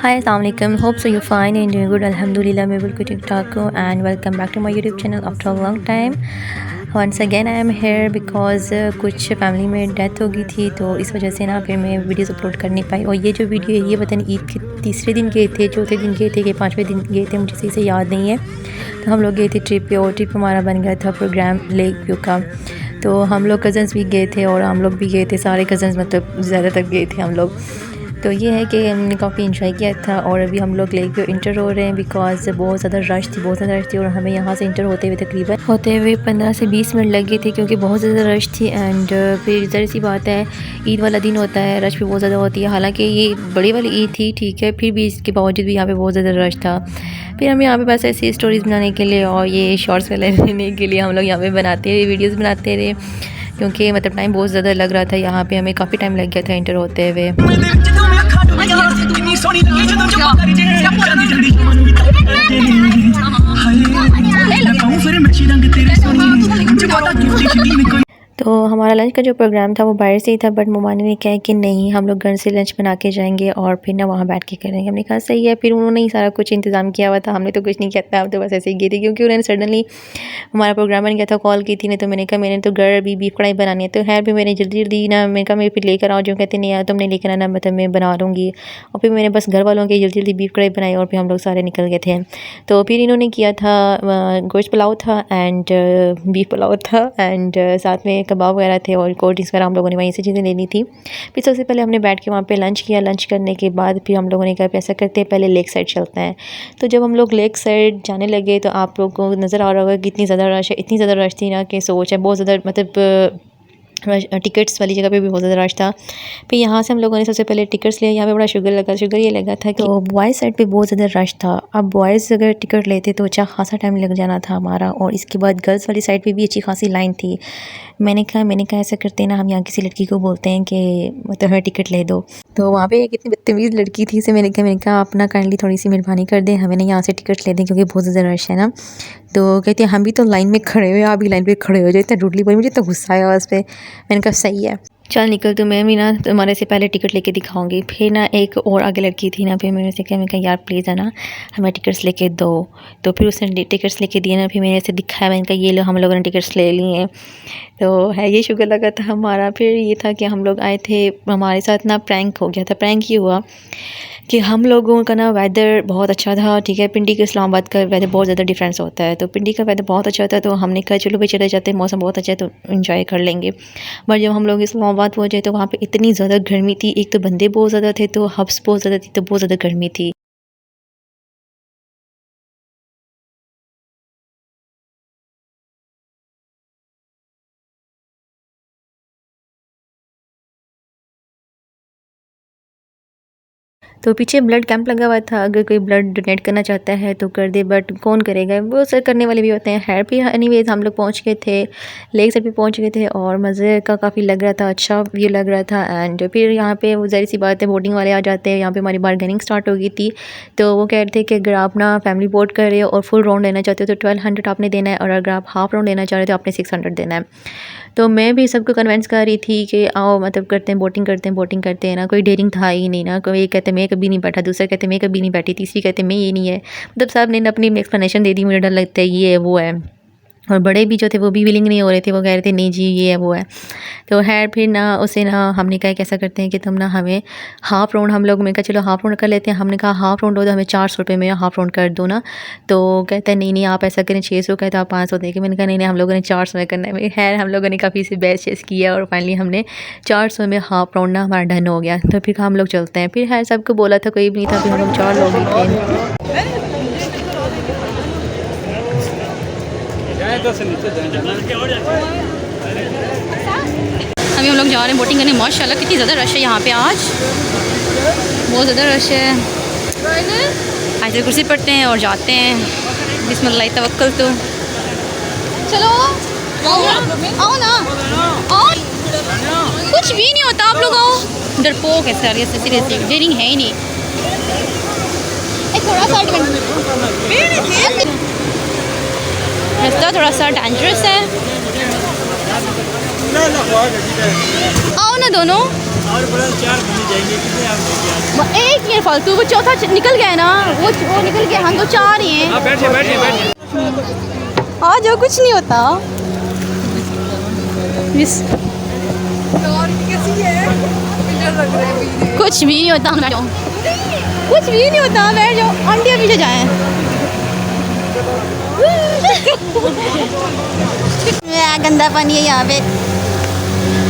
Hi, Assalamualaikum. Hope so you're fine and doing good. Alhamdulillah, मैं बिल्कुल ठीक ठाक हूँ and welcome back to my YouTube channel after a long time. Once again I am here because कुछ family में death हो गई थी, तो इस वजह से ना फिर मैं वीडियोस अपलोड कर नहीं पाई। और ये जो वीडियो है ये पता नहीं ईद के तीसरे दिन गए थे, चौथे दिन गए थे कि पाँचवें दिन गए थे, मुझे सही से याद नहीं है। तो हम लोग गए थे ट्रिप पे और ट्रिप हमारा बन गया था प्रोग्राम लेक व्यू का। तो हम लोग कज़न्स भी गए थे और हम लोग भी गए थे, सारे कज़न्स मतलब ज़्यादातर गए थे हम लोग। तो ये है कि हमने काफ़ी इंजॉय किया था और अभी हम लोग लेक व्यू इंटर हो रहे हैं बिकॉज़ बहुत ज़्यादा रश थी और हमें यहाँ से इंटर होते हुए तकरीबन 15 से 20 मिनट लगे थे क्योंकि बहुत ज़्यादा रश थी। एंड फिर ज़रा सी बात है, ईद वाला दिन होता है, रश भी बहुत ज़्यादा होती है। हालांकि ये बड़ी वाली ईद थी, ठीक है, फिर भी इसके बावजूद भी यहाँ पे बहुत ज़्यादा रश था। फिर हम यहाँ पे बस ऐसी स्टोरीज़ बनाने के लिए और ये शॉर्ट्स लेने के लिए हम लोग यहाँ पे वीडियोज़ बनाते रहे क्योंकि मतलब टाइम बहुत ज़्यादा लग रहा था। यहाँ पे हमें काफ़ी टाइम लग गया था इंटर होते हुए। तो हमारा लंच का जो प्रोग्राम था वो बाहर से ही था, बट ममानी ने कहा कि नहीं, हम लोग घर से लंच बना के जाएंगे और फिर ना वहाँ बैठ के करेंगे। हमने कहा सही है। फिर उन्होंने ही सारा कुछ इंतज़ाम किया हुआ था, हमने तो कुछ नहीं किया था, हम तो बस ऐसे ही गए थे क्योंकि उन्होंने सडनली हमारा प्रोग्राम बन गया था, कॉल की थी। नहीं तो मैंने कहा मैंने तो घर अभी बीफ कढ़ाई बनानी है, तो खैर भी मैंने जल्दी ना, मैंने कहा मैं फिर लेकर आओ। जो कहते नहीं यार तुमने लेकर आना, मतलब मैं बना लूँगी। और फिर मैंने बस घर वालों की जल्दी बीफ कढ़ाई बनाई और फिर हम लोग सारे निकल गए थे। तो फिर इन्होंने किया था गोश्त पुलाव था एंड बीफ पुलाव था एंड साथ में कबाब वगैरह थे और कोल्ड ड्रिंक्स वगैरह हम लोगों ने वहीं से चीज़ें लेनी थी। फिर सबसे पहले हमने बैठ के वहाँ पे लंच किया। लंच करने के बाद फिर हम लोगों ने कहा ऐसा करते हैं पहले लेक साइड चलते हैं। तो जब हम लोग लेक साइड जाने लगे तो आप लोगों को नज़र आ रहा होगा कि इतनी ज़्यादा रश है, इतनी ज़्यादा रश थी ना कि सोच है, बहुत ज़्यादा मतलब टिकट्स वाली जगह पे भी बहुत ज़्यादा रश था। फिर यहाँ से हम लोगों ने सबसे पहले टिकट्स लिए। यहाँ पे बड़ा शुगर ये लगा था कि तो बॉयज़ साइड पे बहुत ज़्यादा रश था। अब बॉयज़ अगर टिकट लेते तो अच्छा खासा टाइम लग जाना था हमारा, और इसके बाद गर्ल्स वाली साइड पे भी अच्छी खासी लाइन थी। मैंने कहा ऐसा करते हैं ना, हम यहाँ किसी लड़की को बोलते हैं कि मतलब हमें टिकट ले दो। तो वहाँ पे एक इतनी बदतमीज़ लड़की थी, से मैंने कहा आप ना काइंडली थोड़ी सी मेहरबानी कर दें, हमें ना यहाँ से टिकट ले दें क्योंकि बहुत ज़्यादा रश है ना। तो कहते हैं हम भी तो लाइन में खड़े हुए, आप भी लाइन पे खड़े हो जाए। इतना रूडली बोली, मुझे तो गुस्सा आया उस पर। मैंने कहा सही है, चल निकल तू, मैं भी ना तुम्हारे से पहले टिकट लेके दिखाऊंगी। फिर ना एक और आगे लड़की थी ना, फिर मैंने उसे कहा, मैं कहा यार प्लीज़ है ना हमें टिकट्स लेके दो। तो फिर उसने टिकट्स लेके दिए ना, फिर मैंने ऐसे दिखाया, मैंने कहा ये लो हम लोगों ने टिकट्स ले लिए हैं। तो है ये शुगर लगा था हमारा। फिर ये था कि हम लोग आए थे, हमारे साथ ना प्रैंक हो गया था। प्रैंक ये हुआ कि हम लोगों का ना वेदर बहुत अच्छा था, ठीक है। पिंडी के इस्लामाबाद का वेदर बहुत ज़्यादा डिफरेंस होता है, तो पिंडी का वेदर बहुत अच्छा था। तो हमने कहा चलो भाई चले जाते हैं, मौसम बहुत अच्छा है तो इन्जॉय कर लेंगे। बट जब हम लोग इस्लामाबाद पहुँचे तो वहाँ पे इतनी ज़्यादा गर्मी थी, एक तो बंदे बहुत ज़्यादा थे, तो हब्स बहुत ज़्यादा थी, तो बहुत ज़्यादा गर्मी थी। तो पीछे ब्लड कैंप लगा हुआ था, अगर कोई ब्लड डोनेट करना चाहता है तो कर दे, बट कौन करेगा, वो सर करने वाले भी होते हैं। खैर भी एनीवेज हम लोग पहुंच गए थे, लेक साइड पे पहुंच गए थे और मज़े का काफ़ी लग रहा था, अच्छा व्यू लग रहा था। एंड फिर यहाँ पे वो ज़ाहिर सी बात है बोटिंग वाले आ जाते हैं। यहाँ पे हमारी बारगेनिंग स्टार्ट हो गई थी, तो वो कह रहे थे कि अगर आप ना फैमिली बोट कर रहे हो और फुल राउंड लेना चाहते हो तो 1200 आपने देना है, और अगर आप हाफ़ राउंड लेना चाह रहे हो तो आपने 600 देना है। तो मैं भी सबको कन्विंस कर रही थी कि आओ मतलब करते हैं बोटिंग करते हैं ना। कोई डेयरिंग था ही नहीं ना, कोई कहते मैं कभी नहीं बैठा, दूसरा कहते मैं कभी नहीं बैठी, तीसरी कहते मैं ये नहीं है। मतलब सब ने अपनी एक्सप्लेनेशन दे दी, मुझे डर लगता है ये है वो है। और बड़े भी जो थे वो भी विलिंग नहीं हो रहे थे, वो कह रहे थे नहीं जी ये है वो है। तो खैर फिर ना उसे ना हमने कहा कैसा करते हैं कि तुम ना हमें हाफ़ राउंड, हम लोग मैं कहा चलो हाफ़ राउंड कर लेते हैं। हमने कहा हाफ़ राउंड हो तो हमें 400 रुपये में हाफ़ राउंड कर दो ना। तो कहता है नहीं आप ऐसा करें 600 का है तो आप 500 देंगे। मैंने कहा नहीं हम लोगों ने 400 में करना है। खैर हम लोगों ने काफ़ी से बहस किया और फाइनली हमने 400 में हाफ़ राउंड ना हमारा डन हो गया। तो फिर हम लोग चलते हैं। फिर खैर सबको बोला था, कोई भी नहीं था, फिर हम लोग 4 लोग ही थे। अभी हम लोग जा रहे हैं बोटिंग करने। माशाल्लाह कितनी ज़्यादा रश है यहाँ पे आज, बहुत ज़्यादा रश है। ऐसे कुर्सी पढ़ते हैं और जाते हैं, बिस्मिल्लाह तवक्कल। तो चलो आओ ना, आओ, कुछ भी नहीं होता, आप लोग आओ। डरपोक है सर, ये सीरियसली डेयरिंग है ही नहीं। थोड़ा सा रास्ता थोड़ा सा डेंजरस है, आओ ना दोनों। और बड़ा 4 बंदे जाएंगे, कितने आप लेके आ रहे हैं? एक ही है फालतू, वो चौथा निकल गया है ना, वो निकल गया, हम तो 4 ही हैं। आप बैठिए बैठिए बैठिए। हाँ जो कुछ नहीं होता कुछ भी नहीं होता, हम बैठ जाओ, कुछ भी नहीं होता, बैठ जाओ, आंटियाँ पीछे जाएं। गंदा पानी है यहाँ पे,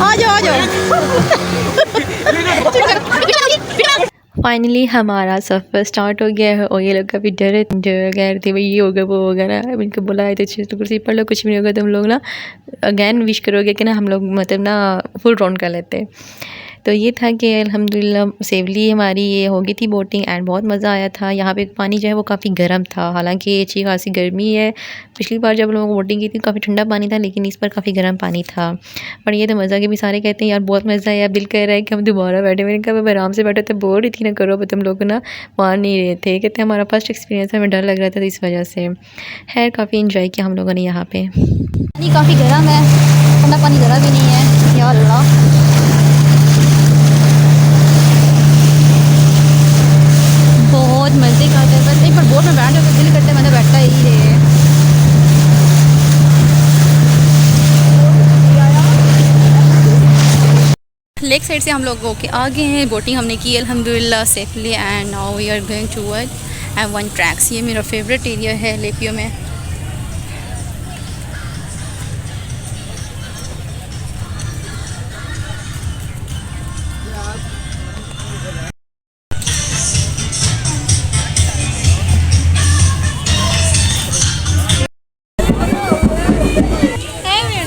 आ जाओ आ जाओ। फाइनली हमारा सफ़र स्टार्ट हो गया है और ये लोग काफ़ी डर गए थे, भाई ये होगा वो होगा ना। इनको बोला है तो कुर्सी पढ़ लो, कुछ भी नहीं होगा, तुम लोग ना अगेन विश करोगे कि ना हम लोग मतलब ना फुल राउंड कर लेते। तो ये था कि अल्हम्दुलिल्लाह सेफली हमारी ये हो गई थी बोटिंग एंड बहुत मज़ा आया था। यहाँ पे पानी जो है वो काफ़ी गर्म था, हालांकि अच्छी खासी गर्मी है। पिछली बार जब लोगों को बोटिंग की थी काफ़ी ठंडा पानी था, लेकिन इस पर काफ़ी गर्म पानी था। पर ये तो मज़ा के भी सारे कहते हैं यार बहुत मज़ा आया, दिल कह रहा है कि हम दोबारा बैठे। मैंने कहा आराम से बैठे थे, बोर ही थी ना करो, तुम लोग ना मान नहीं रहे थे। कहते हमारा फर्स्ट एक्सपीरियंस है, हमें डर लग रहा था, तो इस वजह से खैर काफ़ी इंजॉय किया हम लोगों ने यहाँ पे। पानी काफ़ी गर्म है, ठंडा पानी ज़रा भी नहीं है, या अल्लाह। बहुत मज़े का आता है, बस एक बार बोट में बैठ जाओ दिल करते मैंने बैठा ही है। लेक साइड से हम लोग होके आगे हैं, बोटिंग हमने की अल्हम्दुलिल्लाह safely and now we are going toward M1 tracks. ये मेरा फेवरेट एरिया है लेपियो में।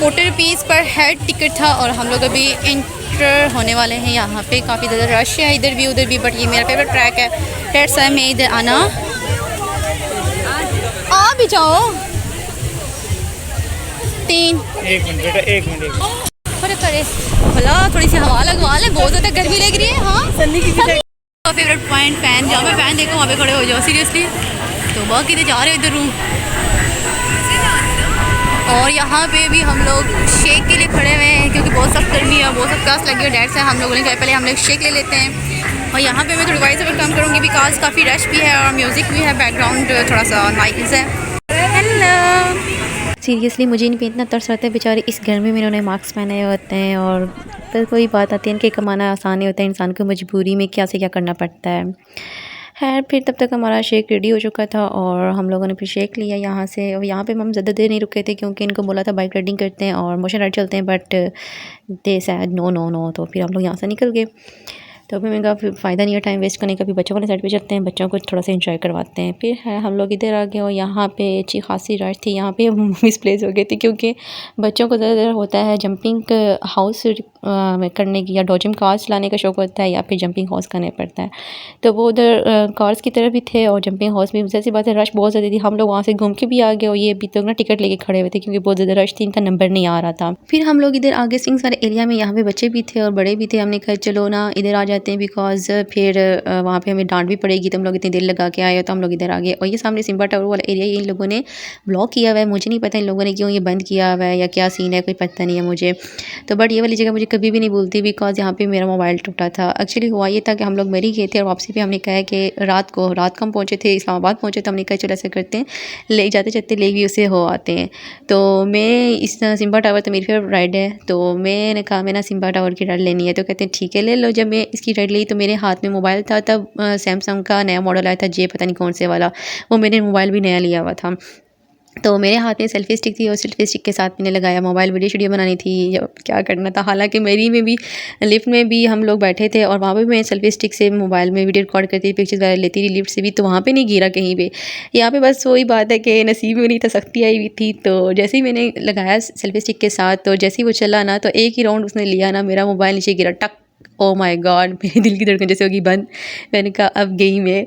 ₹40 पर हेड टिकट था और हम लोग अभी इंटर होने वाले हैं। यहाँ पे काफ़ी ज़्यादा रश है, इधर भी उधर भी, बट ये मेरा फेवरेट ट्रैक है। डेट्स वाई मैं इधर आना। आ भी जाओ। 3 एक मिनट बेटा, एक मिनट। अरे करे भला थोड़ी सी हवा लगवा ले, बहुत ज़्यादा गर्मी लग रही है। हाँ फेवरेट पॉइंट फैन, जहाँ पे फैन देखो वहाँ पे खड़े हो जाओ सीरियसली। तो बाकी तो जा रहे इधर रूम, और यहाँ पे भी हम लोग शेक के लिए खड़े हुए हैं क्योंकि बहुत सख्त गर्मी है, बहुत सख्त प्यास लगी है। डैड से हम लोगों ने कहा पहले हम लोग शेक ले लेते हैं। और यहाँ पे मैं थोड़ी वाइस ओवर कम करूँगी बिकॉज काफ़ी रश भी है और म्यूज़िक भी है, बैकग्राउंड थोड़ा सा नॉइज़ है। हेलो, सीरियसली मुझे इन पे इतना तरस आता है, बेचारे इस गर्मी में इन्होंने मास्क पहने होते हैं। और फिर कोई बात आती है इनके कमाना आसान नहीं होता है, इंसान को मजबूरी में क्या से क्या करना पड़ता है। खैर फिर तब तक हमारा शेक रेडी हो चुका था और हम लोगों ने फिर शेक लिया यहाँ से। और यहाँ पे हम ज़्यादा देर नहीं रुके थे क्योंकि इनको बोला था बाइक राइडिंग करते हैं और मोशन राइड चलते हैं, but they said no no no. तो फिर हम लोग यहाँ से निकल गए। तो फिर मैंने कहा फिर फ़ायदा नहीं है टाइम वेस्ट करने का, भी बच्चों वाले साइड पे चलते हैं, बच्चों को थोड़ा सा एंजॉय करवाते हैं। फिर है हम लोग इधर आ गए और यहाँ पे अच्छी खासी राइड थी। यहाँ पे मिसप्लेस हो गए थे क्योंकि बच्चों को ज़्यादातर होता है जंपिंग हाउस करने की या डॉजिंग कार्स चलाने का शौक़ होता है या फिर जंपिंग हाउस करने पड़ता है। तो वो उधर कार्स की तरफ भी थे और जंपिंग हाउस भी। जैसी बात है रश बहुत ज़्यादा थी, हम लोग वहाँ से घूम के भी आ गए और ये अभी तक ना टिकट लेके खड़े हुए थे क्योंकि बहुत ज़्यादा रश थी, इनका नंबर नहीं आ रहा था। फिर हम लोग इधर आगे सिंह सारे एरिया में, यहाँ पे बच्चे भी थे और बड़े भी थे। हमने कहा चलो ना इधर आ जाते हैं बिकॉज फिर वहाँ पे हमें डांट भी पड़ेगी, तुम लोग इतनी देर लगा के आए हो। तो हम लोग इधर आ गए और ये सामने सिम्बा टावर वाला एरिया इन लोगों ने ब्लॉक किया हुआ है। मुझे नहीं पता इन लोगों ने क्यों ये बंद किया हुआ है या क्या सीन है, कोई पता नहीं है मुझे। तो बट ये वाली जगह मुझे कभी भी नहीं भूलती बिकॉज यहाँ पे मेरा मोबाइल टूटा था। एक्चुअली हुआ ये था कि हम लोग मरी गए थे और वापसी पे हमने कहा कि रात को हम पहुँचे थे, इस्लामाबाद पहुँचे। तो हमने कहा चलो ऐसा करते हैं ले जाते जाते ले भी उसे हो आते हैं। तो मैं इस सिम्बा टावर तो मेरी फेवरेट राइड है, तो मैंने कहा मैं ना सिम्बा टावर की राइड लेनी है। तो कहते हैं ठीक है ले लो। जब मैं इसकी राइड ली तो मेरे हाथ में मोबाइल था, तब सैमसंग का नया मॉडल आया था जे पता नहीं कौन से वाला, वो मैंने मोबाइल भी नया लिया हुआ था। तो मेरे हाथ में सेल्फी स्टिक थी और सेल्फी स्टिक के साथ मैंने लगाया मोबाइल, वीडियो बनानी थी या क्या करना था। हालांकि मेरी में भी लिफ्ट में भी हम लोग बैठे थे और वहाँ पे मैं सेल्फी स्टिक से मोबाइल में वीडियो रिकॉर्ड करती थी, पिक्चर्स वगैरह लेती थी लिफ्ट से भी, तो वहाँ पे नहीं गिरा कहीं पे। यहाँ पे बस वही बात है कि नसीब में नहीं था, सख्ती आई हुई थी। तो जैसे ही मैंने लगाया सेल्फी स्टिक के साथ, तो जैसे ही वो चला ना तो एक ही राउंड उसने लिया ना, मेरा मोबाइल नीचे गिरा टक। ओ माय गॉड, मेरे दिल की धड़कन जैसे होगी बंद। मैंने कहा अब गई मैं।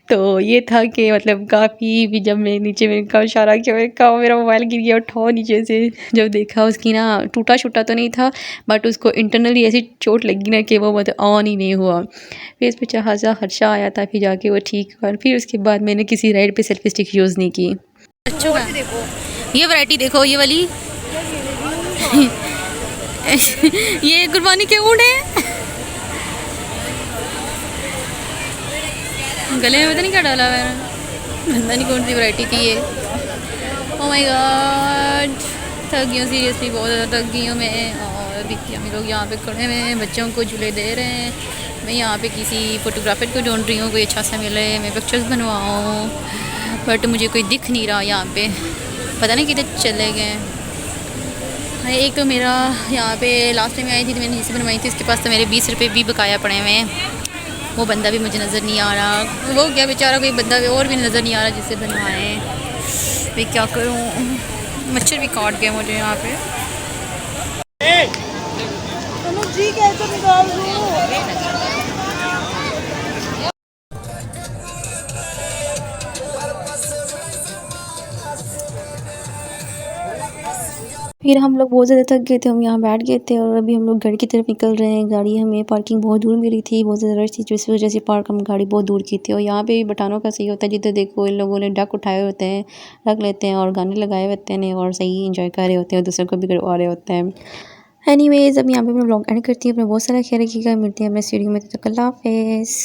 तो ये था कि मतलब काफ़ी भी जब मैं नीचे मैंने कहा इशारा किया, मैंने कहा मेरा मोबाइल गिर गया, उठाओ नीचे से। जब देखा उसकी ना टूटा छूटा तो नहीं था, बट उसको इंटरनली ऐसी चोट लगी ना कि वो मतलब ऑन ही नहीं हुआ। फिर इस पर चाहा खर्चा आया था, फिर जाके वो ठीक हुआ। फिर उसके बाद मैंने किसी राइड पर सेल्फी स्टिक यूज़ नहीं की। बच्चों का ये वैरायटी देखो, ये वाली ये कुर्बानी के ऊँट है। गले में पता नहीं क्या डाला हुआ है, पता नहीं कौन सी वैरायटी की है। ओह माय गॉड, थक गई हूँ सीरियसली, बहुत ज़्यादा थक गई हूँ मैं। और अभी हम लोग यहाँ पे खड़े हुए हैं, बच्चों को झूले दे रहे हैं। मैं यहाँ पे किसी फ़ोटोग्राफर को ढूंढ रही हूँ, कोई अच्छा सा मिले, मैं पिक्चर्स बनवाऊँ, बट मुझे कोई दिख नहीं रहा यहाँ पे, पता नहीं किधर चले गए। एक तो मेरा यहाँ पे लास्ट टाइम आई थी तो मैंने जिससे बनवाई थी उसके पास तो मेरे 20 रुपये भी बकाया पड़े हुए हैं। वो बंदा भी मुझे नज़र नहीं आ रहा, वो क्या बेचारा, कोई बंदा और भी नज़र नहीं आ रहा जिससे बनवाएं। मैं क्या करूँ, मच्छर भी काट गया मुझे यहाँ पे। फिर हम लोग बहुत ज़्यादा थक गए थे, हम यहाँ बैठ गए थे और अभी हम लोग घर की तरफ निकल रहे हैं। गाड़ी हमें पार्किंग बहुत दूर मिली थी, बहुत ज़्यादा रश थी, जिस वजह से पार्क हम गाड़ी बहुत दूर की थी। और यहाँ पे भी बटानों का सही होता है, जिधर देखो इन लोगों ने डक उठाए होते हैं, रख लेते हैं और गाने लगाए होते हैं और सही इंजॉय कर रहे होते हैं, दूसरों को भी करवा रहे होते हैं। एनीवेज अब यहाँ पे मैं ब्लॉग एंड करती हूँ। अपना बहुत सारा ख्याल रखिएगा, मिलते हैं अपने स्टूडियो में, तब तक अल्लाह हाफ़िज़।